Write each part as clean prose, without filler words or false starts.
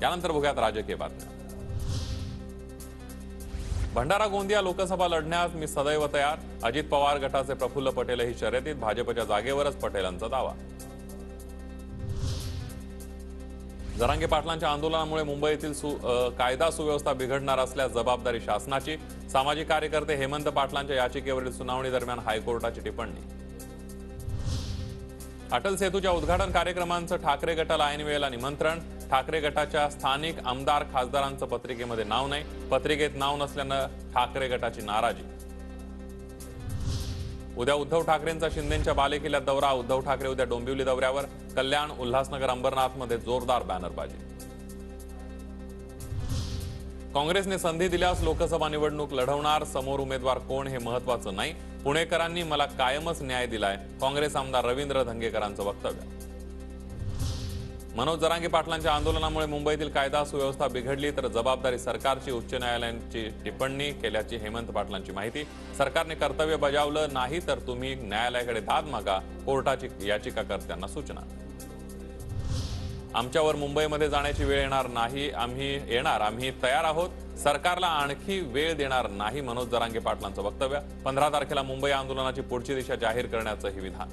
यानंतर बघूयात राजकीय बातम्या। भंडारा गोंदिया लोकसभा लढण्यास मी सदैव तयार, अजित पवार गटाचे प्रफुल्ल पटेलही शर्यतीत, भाजपच्या जागेवरच पटेलांचा दावा। जरांगे पाटलांच्या आंदोलनामुळे मुंबईतील कायदा सुव्यवस्था बिघडणार असल्यास जबाबदारी शासनाची, सामाजिक कार्यकर्ते हेमंत पाटलांच्या याचिकेवरील सुनावणी दरम्यान हायकोर्टाची टिप्पणी। अटल सेतूच्या उद्घाटन कार्यक्रमांचं ठाकरे गटाला ऐन वेळेला निमंत्रण, ठाकरे गटाच्या स्थानिक आमदार खासदारांचं पत्रिकेमध्ये नाव नाही, पत्रिकेत नाव नसल्यानं ठाकरे गटाची नाराजी। उद्या उद्धव ठाकरेंचा शिंदेंच्या बालेकिल्ल्यात दौरा, उद्धव ठाकरे उद्या डोंबिवली दौऱ्यावर, कल्याण, उल्हासनगर, अंबरनाथमध्ये जोरदार बॅनरबाजी। काँग्रेसने संधी दिल्यास लोकसभा निवडणूक लढवणार, समोर उमेदवार कोण हे महत्त्वाचं नाही, पुणेकरांनी मला कायमच न्याय दिलाय, काँग्रेस आमदार रवींद्र धंगेकरांचं वक्तव्य। मनोज जरांगे पाटलांच्या आंदोलनामुळे मुंबईतील कायदा सुव्यवस्था बिघडली तर जबाबदारी सरकारची, उच्च न्यायालयाची टिप्पणी केल्याची हेमंत पाटलांची माहिती। सरकारने कर्तव्य बजावलं नाही तर तुम्ही न्यायालयाकडे दाद मागा, कोर्टाची याचिकाकर्त्यांना सूचना। आमच्यावर मुंबईमध्ये जाण्याची वेळ येणार नाही, आम्ही तयार आहोत, सरकारला आणखी वेळ देणार नाही, मनोज जरांगे पाटलांचं वक्तव्य। 15 तारखेला मुंबई आंदोलनाची पुढची दिशा जाहीर करण्याचंही विधान।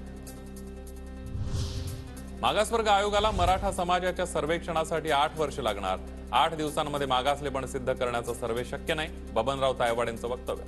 मागासवर्ग आयोगाला मराठा समाजाच्या सर्वेक्षणासाठी 8 वर्ष लागणार, 8 दिवसांमध्ये मागासलेपण सिद्ध करण्याचा सर्वे शक्य नाही, बबनराव तायवाडेंचं वक्तव्य।